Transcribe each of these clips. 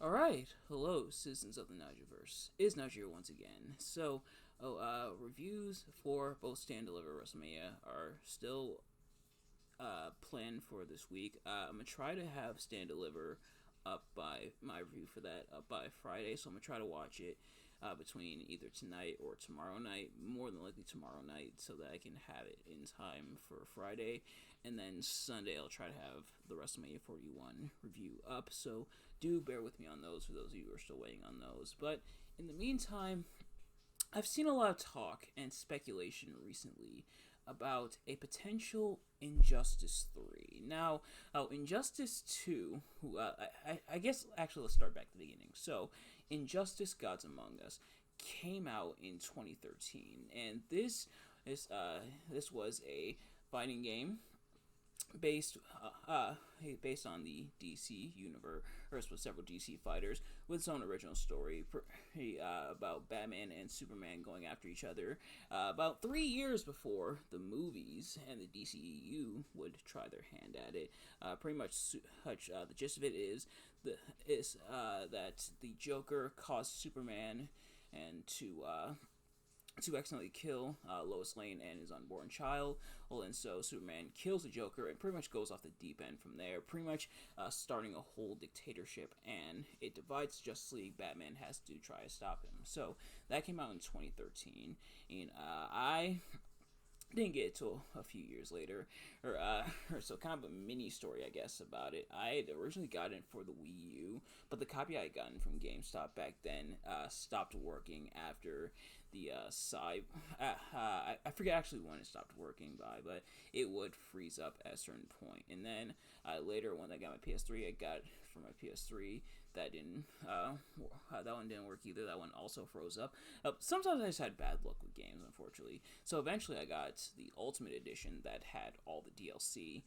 Alright, hello, citizens of the Nigerverse. It's Niger once again. Reviews for both Stand Deliver WrestleMania are still planned for this week. I'm gonna try to have Stand Deliver up by my review for that up by Friday, so I'm gonna try to watch it between either tonight or tomorrow night. More than likely tomorrow night, so that I can have it in time for Friday, and then Sunday I'll try to have the WrestleMania 41 review up. So do bear with me on those for those of you who are still waiting on those. But in the meantime, I've seen a lot of talk and speculation recently about a potential Injustice 3. Now, Injustice 2, I guess actually let's start back at the beginning. So, Injustice Gods Among Us came out in 2013, and this was a fighting game based based on the DC universe, with several DC fighters with its own original story about Batman and Superman going after each other about 3 years before the movies and the DCEU would try their hand at it. Pretty much, the gist of it is that the Joker caused Superman and to accidentally kill Lois Lane and his unborn child. Well, and so Superman kills the Joker and pretty much goes off the deep end from there, pretty much starting a whole dictatorship, and it divides Justice League. Batman has to try to stop him. So that came out in 2013, and I didn't get it till a few years later, or so kind of a mini story, I guess, about it. I had originally got it for the Wii U, but the copy I had gotten from GameStop back then stopped working after the I forget actually when it stopped working by, but it would freeze up at a certain point. And then later, when I got my PS3, I got it for my PS3. That one didn't work either. That one also froze up. Sometimes I just had bad luck with games, unfortunately. So eventually, I got the Ultimate Edition that had all the DLC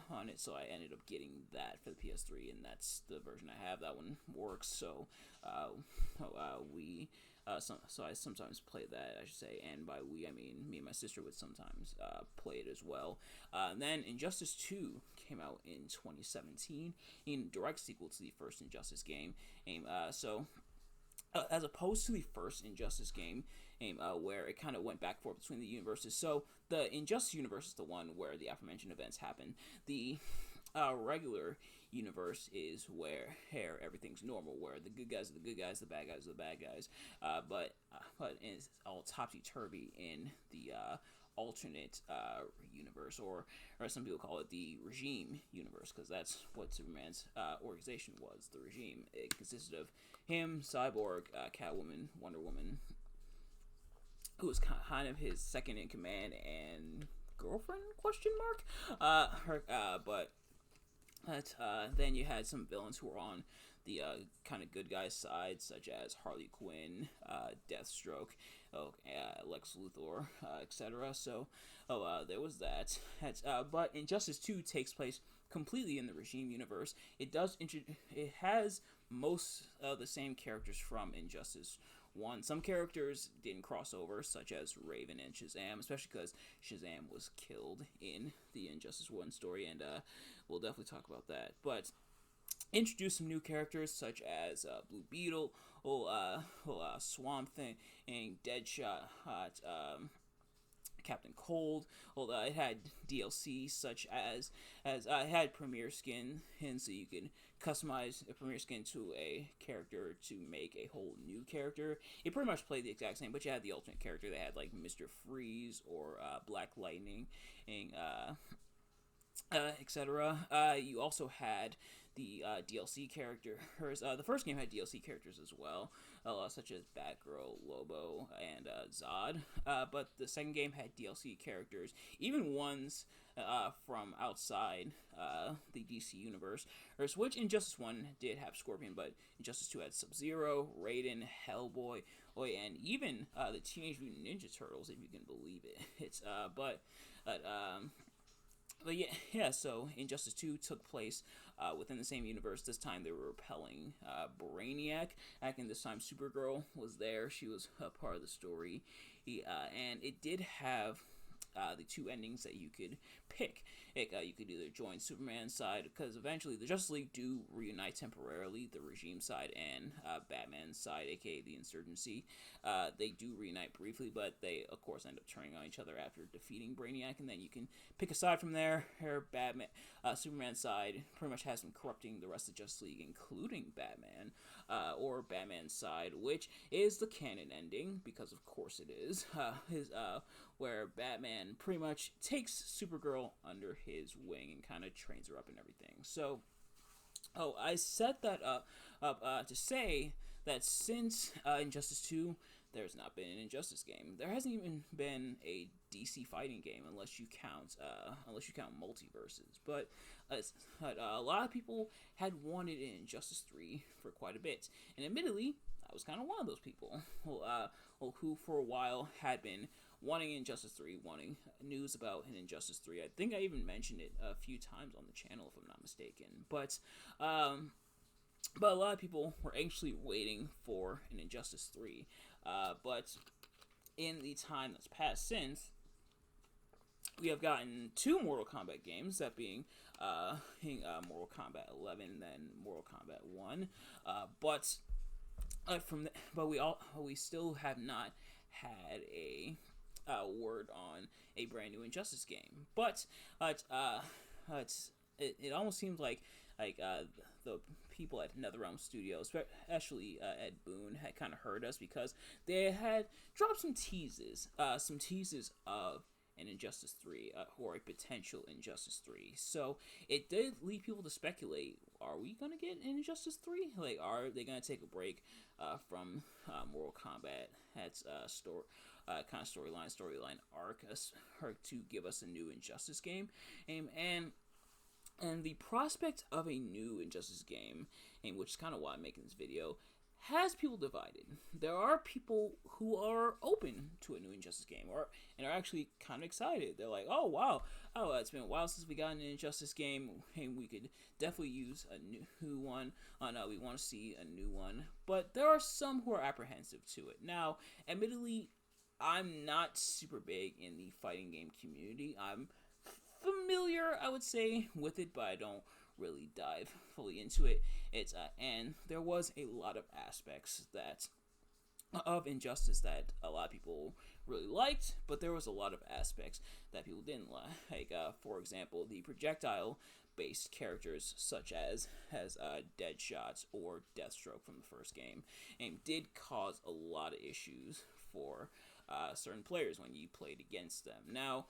on it. So I ended up getting that for the PS3, and that's the version I have. That one works. So so I sometimes play that, I should say, and by we I mean me and my sister would sometimes play it as well. Then Injustice 2 came out in 2017, in direct sequel to the first Injustice game. As opposed to the first Injustice game, where it kind of went back and forth between the universes. So the Injustice universe is the one where the aforementioned events happen. The regular universe is where everything's normal, where the good guys are the good guys, the bad guys are the bad guys. But it's all topsy turvy in the alternate universe, or some people call it the regime universe, because that's what Superman's organization was. The regime. It consisted of him, Cyborg, Catwoman, Wonder Woman, who was kind of his second in command and girlfriend, question mark. Then you had some villains who were on the kind of good guys' side, such as Harley Quinn, Deathstroke, Lex Luthor, etc. So, there was that. But Injustice 2 takes place completely in the Regime universe. It has most of the same characters from Injustice 1. Some characters didn't cross over, such as Raven and Shazam, especially because Shazam was killed in the Injustice 1 story, and we'll definitely talk about that. But introduce some new characters such as Blue Beetle, Swamp Thing, and Deadshot, Captain Cold. Although it had DLC such as it had Premier Skin, and so you can customize a Premier Skin to a character to make a whole new character. It pretty much played the exact same, but you had the ultimate character that had like Mr. Freeze or Black Lightning, and etc. You also had the DLC characters. The first game had DLC characters as well, such as Batgirl, Lobo, and Zod. But the second game had DLC characters, even ones from outside the DC universe. Which Injustice 1 did have Scorpion, but Injustice 2 had Sub-Zero, Raiden, Hellboy, and even the Teenage Mutant Ninja Turtles, if you can believe it. But yeah, so Injustice 2 took place within the same universe. This time they were repelling Brainiac. And this time Supergirl was there. She was a part of the story. And it did have the two endings that you could pick. You could either join Superman's side, because eventually the Justice League do reunite temporarily, the regime side and Batman's side, aka the Insurgency. They do reunite briefly, but they of course end up turning on each other after defeating Brainiac, and then you can pick a side from there. Superman's side pretty much has been corrupting the rest of the Justice League, including Batman, or Batman's side, which is the canon ending, because of course it is, where Batman pretty much takes Supergirl under his wing and kind of trains her up and everything. So, I set that up to say that since Injustice 2, there's not been an Injustice game. There hasn't even been a DC fighting game unless you count multiverses. But a lot of people had wanted an Injustice 3 for quite a bit, and admittedly, I was kind of one of those people who for a while had been wanting Injustice 3, wanting news about an Injustice 3. I think I even mentioned it a few times on the channel, if I'm not mistaken. But a lot of people were anxiously waiting for an Injustice 3. But in the time that's passed since, we have gotten two Mortal Kombat games, that being Mortal Kombat 11 and then Mortal Kombat 1. But we still have not had a word on a brand new Injustice game. But it almost seems like the people at NetherRealm Studios, especially Ed Boon, had kind of heard us, because they had dropped some teases of an Injustice 3, or a potential Injustice 3. So it did lead people to speculate, are we going to get an Injustice 3? Like, are they going to take a break from Mortal Kombat? That's kind of storyline arc to give us a new Injustice game. And the prospect of a new Injustice game, and which is kind of why I'm making this video, has people divided. There are people who are open to a new Injustice game, and are actually kind of excited. They're like, oh wow, it's been a while since we got an Injustice game, and we could definitely use a new one. We want to see a new one. But there are some who are apprehensive to it. Now, admittedly, I'm not super big in the fighting game community. I'm familiar, I would say, with it, but I don't really dive fully into it. And there was a lot of aspects of Injustice that a lot of people really liked, but there was a lot of aspects that people didn't like. For example, the projectile-based characters, such as Deadshot or Deathstroke from the first game, did cause a lot of issues for certain players when you played against them. Now,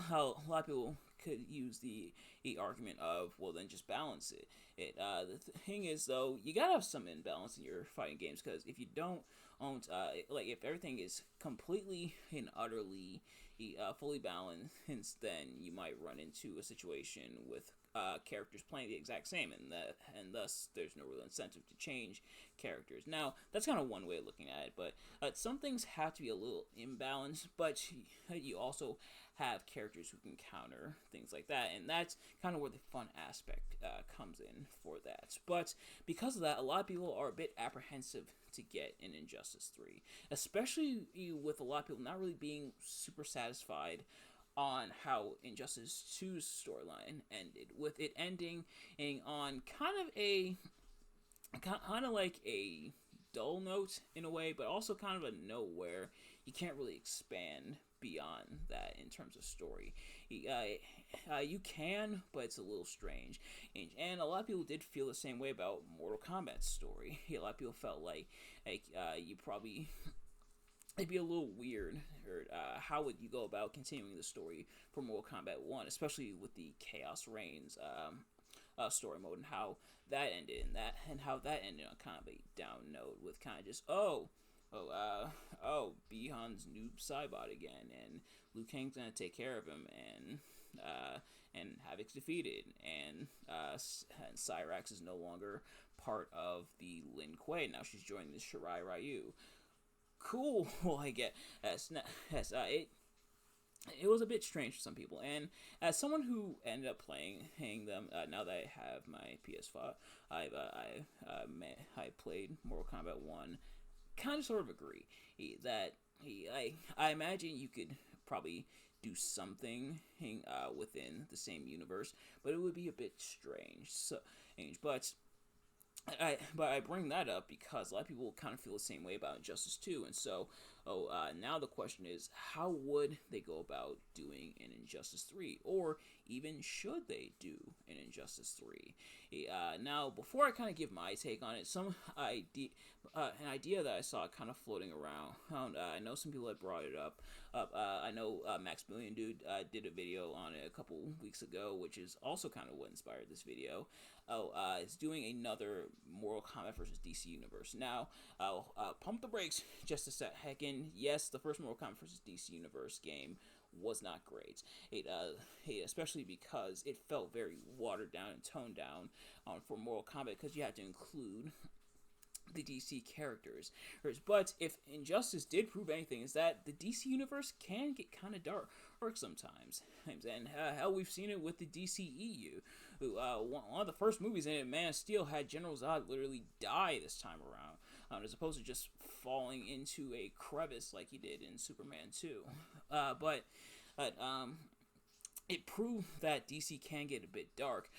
how a lot of people could use the argument of, well, then just balance it. The thing is, though, you gotta have some imbalance in your fighting games, because if you don't if everything is completely and utterly fully balanced, then you might run into a situation with characters playing the exact same, and thus there's no real incentive to change characters. Now, that's kind of one way of looking at it, but some things have to be a little imbalanced, but you also have characters who can counter things like that, and that's kind of where the fun aspect comes in for that. But because of that, a lot of people are a bit apprehensive to get an Injustice 3, especially with a lot of people not really being super satisfied on how Injustice 2's storyline ended, with it ending on kind of like a dull note in a way, but also kind of a note where you can't really expand beyond that in terms of story. You can, but it's a little strange. And a lot of people did feel the same way about Mortal Kombat's story. A lot of people felt like it'd be a little weird, or how would you go about continuing the story for Mortal Kombat 1, especially with the Chaos Reigns story mode, and how that ended, and how that ended on kind of a down note, with kind of just Bi-Han's noob Cybot again, and Liu Kang's gonna take care of him, and Havoc's defeated, and Cyrax is no longer part of the Lin Kuei. Now she's joining the Shirai Ryu. Cool. I get it was a bit strange for some people, and as someone who ended up playing them, now that I have my PS5, I played Mortal Kombat 1. Kind of sort of agree that I imagine you could probably do something within the same universe, but it would be a bit strange. But I bring that up because a lot of people kind of feel the same way about Injustice 2, and so now the question is, how would they go about doing an Injustice 3, or even should they do an Injustice 3? Now, before I kind of give my take on it, an idea that I saw kind of floating around. I know some people had brought it up. I know Max Million Dude did a video on it a couple weeks ago, which is also kind of what inspired this video. It's doing another Mortal Kombat versus DC Universe. Now, I'll pump the brakes just a sec. Heckin', yes, the first Mortal Kombat versus DC Universe game was not great. Especially because it felt very watered down and toned down for Mortal Kombat, because you had to include the DC characters. But if Injustice did prove anything, is that the DC universe can get kind of dark sometimes. And hell, we've seen it with the DCEU. One of the first movies in it, Man of Steel, had General Zod literally die this time around, as opposed to just falling into a crevice like he did in Superman 2. But it proved that DC can get a bit dark,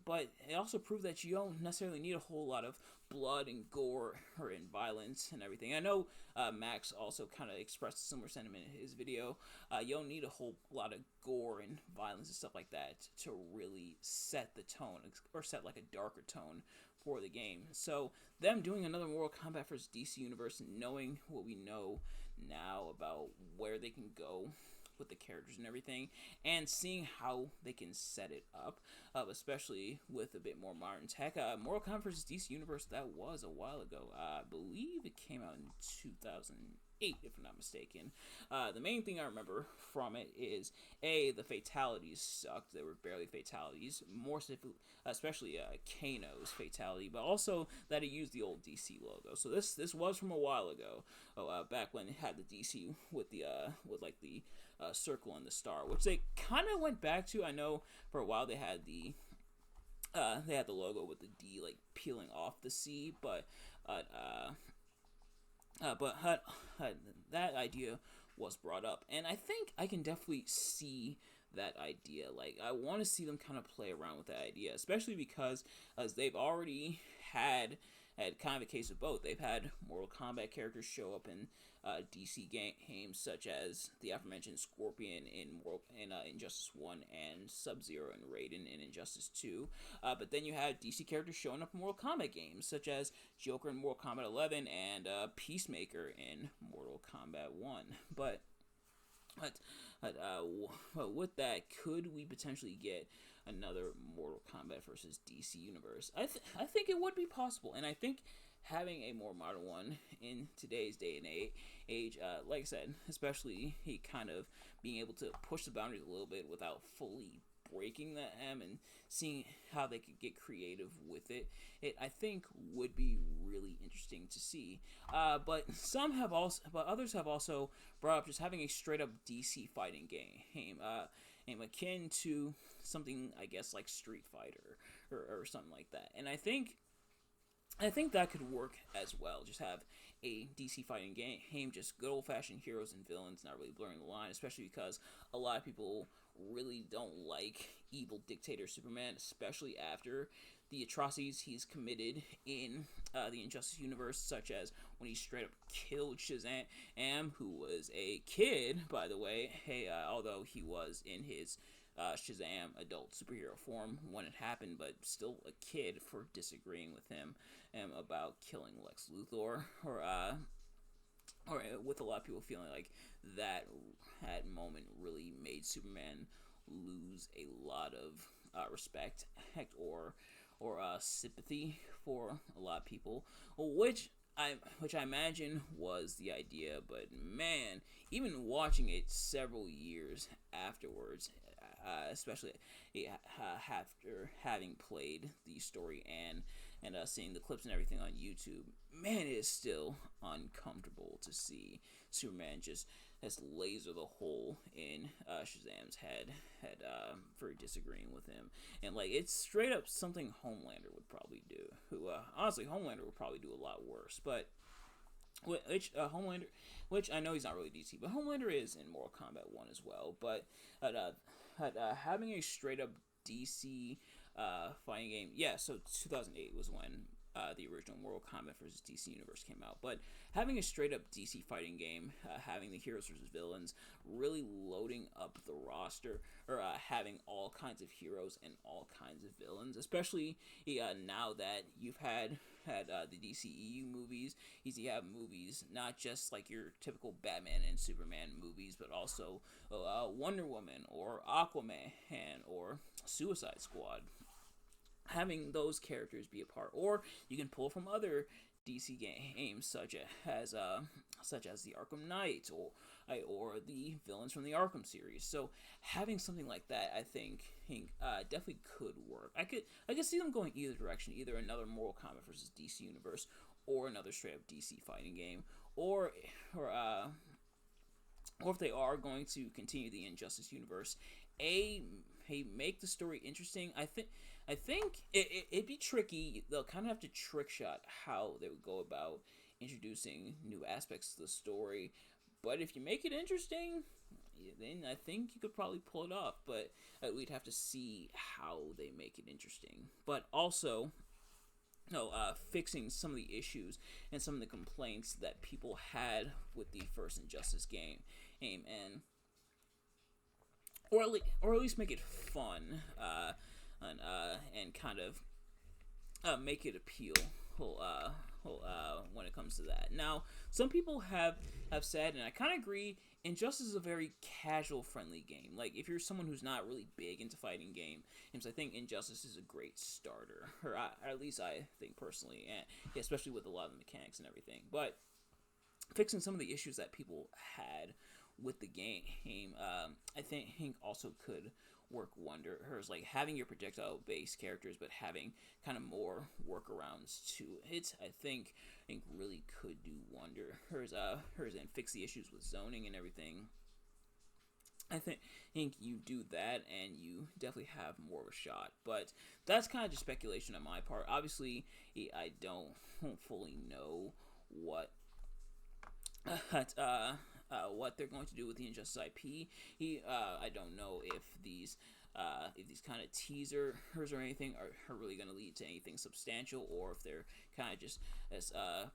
but it also proved that you don't necessarily need a whole lot of blood and gore and violence and everything. I know Max also kind of expressed a similar sentiment in his video. You don't need a whole lot of gore and violence and stuff like that to really set the tone, or set like a darker tone for the game. So them doing another Mortal Kombat vs. DC Universe, knowing what we know now about where they can go with the characters and everything, and seeing how they can set it up, especially with a bit more modern tech. Mortal Kombat vs. DC Universe, that was a while ago. I believe it came out in 2008, if I'm not mistaken. The main thing I remember from it is, the fatalities sucked. There were barely fatalities, more especially Kano's fatality, but also that it used the old DC logo. So this was from a while ago, back when it had the DC with the circle and the star, which they kind of went back to. I know for a while they had the logo with the D like peeling off the C, but that idea was brought up, and I think I can definitely see that idea. Like, I want to see them kind of play around with that idea, especially because as they've already had kind of a case of both. They've had Mortal Kombat characters show up in DC games, such as the aforementioned Scorpion in Injustice 1, and Sub-Zero and Raiden in Injustice 2. But then you had DC characters showing up in Mortal Kombat games, such as Joker in Mortal Kombat 11 and Peacemaker in Mortal Kombat 1. But with that, could we potentially get another Mortal Kombat versus DC universe? I think it would be possible, and I think having a more modern one in today's day and age, like I said, especially he kind of being able to push the boundaries a little bit without fully breaking the M, and seeing how they could get creative with it, I think would be really interesting to see. But others have also brought up just having a straight up DC fighting game, akin to something, I guess, like Street Fighter or something like that. And I think that could work as well. Just have a DC fighting game, just good old-fashioned heroes and villains, not really blurring the line, especially because a lot of people really don't like evil dictator Superman, especially after the atrocities he's committed in the Injustice universe, such as when he straight up killed Shazam, who was a kid, by the way, although he was in his Shazam adult superhero form when it happened, but still a kid, for disagreeing with him about killing Lex Luthor, or with a lot of people feeling like that moment really made Superman lose a lot of respect or sympathy for a lot of people, which I imagine was the idea. But man, even watching it several years afterwards, especially after having played the story and seeing the clips and everything on YouTube, man, it is still uncomfortable to see Superman just laser the hole in Shazam's head for disagreeing with him. And like, it's straight up something Homelander would probably do, who honestly Homelander would probably do a lot worse. But which I know he's not really DC, but Homelander is in Mortal Kombat 1 as well. But having a straight up DC fighting game, yeah. So 2008 was when the original Mortal Kombat versus DC Universe came out. But having a straight up DC fighting game, having the heroes versus villains, really loading up the roster, or having all kinds of heroes and all kinds of villains, especially now that you've had the DCEU movies. You have movies not just like your typical Batman and Superman movies, but also Wonder Woman or Aquaman or Suicide Squad. Having those characters be a part, or you can pull from other DC games such as the Arkham Knight or the villains from the Arkham series. So having something like that, I think definitely could work. I could see them going either direction, either another Mortal Kombat versus DC Universe, or another straight up DC fighting game, or if they are going to continue the Injustice universe, make the story interesting. I think it'd be tricky. They'll kind of have to trick shot how they would go about introducing new aspects to the story. But if you make it interesting, then I think you could probably pull it off. But we'd have to see how they make it interesting. But also, fixing some of the issues and some of the complaints that people had with the first Injustice game, and or at least make it fun, and kind of make it appeal when it comes to that. Now, some people have said, and I kind of agree, Injustice is a very casual friendly game. Like, if you're someone who's not really big into fighting games, I think Injustice is a great starter, or at least I think personally, and especially with a lot of the mechanics and everything. But fixing some of the issues that people had with the game, I think also could work wonders. Like having your projectile based characters, but having kind of more workarounds to it, I think really could do wonders. And fix the issues with zoning and everything. I think you do that, and you definitely have more of a shot. But that's kind of just speculation on my part. Obviously, I don't fully know what they're going to do with the Injustice IP. I don't know if these kind of teasers or anything are really going to lead to anything substantial, or if they're kind of just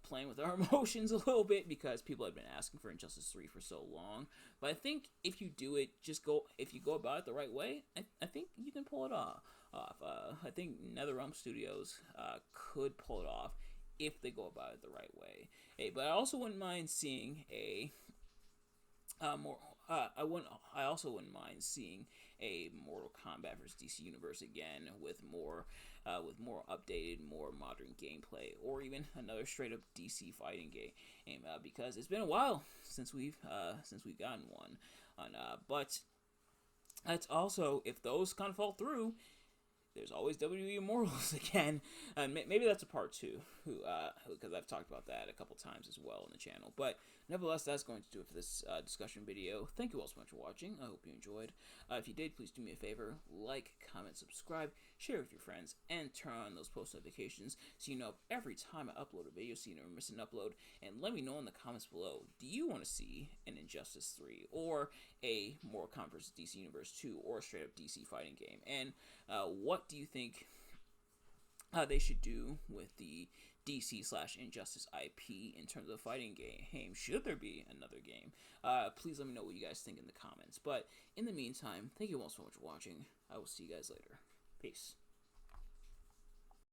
playing with our emotions a little bit, because people have been asking for Injustice 3 for so long. But I think if you do it, if you go about it the right way, I think you can pull it off. I think NetherRealm Studios could pull it off if they go about it the right way. But I also wouldn't mind seeing I also wouldn't mind seeing a Mortal Kombat vs. DC Universe again with more updated, more modern gameplay, or even another straight up DC fighting game. Because it's been a while since we've gotten one. But that's also, if those kind of fall through, there's always WWE Immortals again. Maybe that's a part 2, because I've talked about that a couple times as well on the channel. But nevertheless, that's going to do it for this discussion video. Thank you all so much for watching. I hope you enjoyed. If you did, please do me a favor. Like, comment, subscribe, share with your friends, and turn on those post notifications so you know every time I upload a video so you never miss an upload. And let me know in the comments below, do you want to see an Injustice 3 or a Mortal Kombat vs. DC Universe 2 or a straight up DC fighting game? And what do you think they should do with the DC/Injustice IP in terms of fighting game? Should there be another game? Please let me know what you guys think in the comments. But in the meantime, thank you all so much for watching. I will see you guys later. Peace.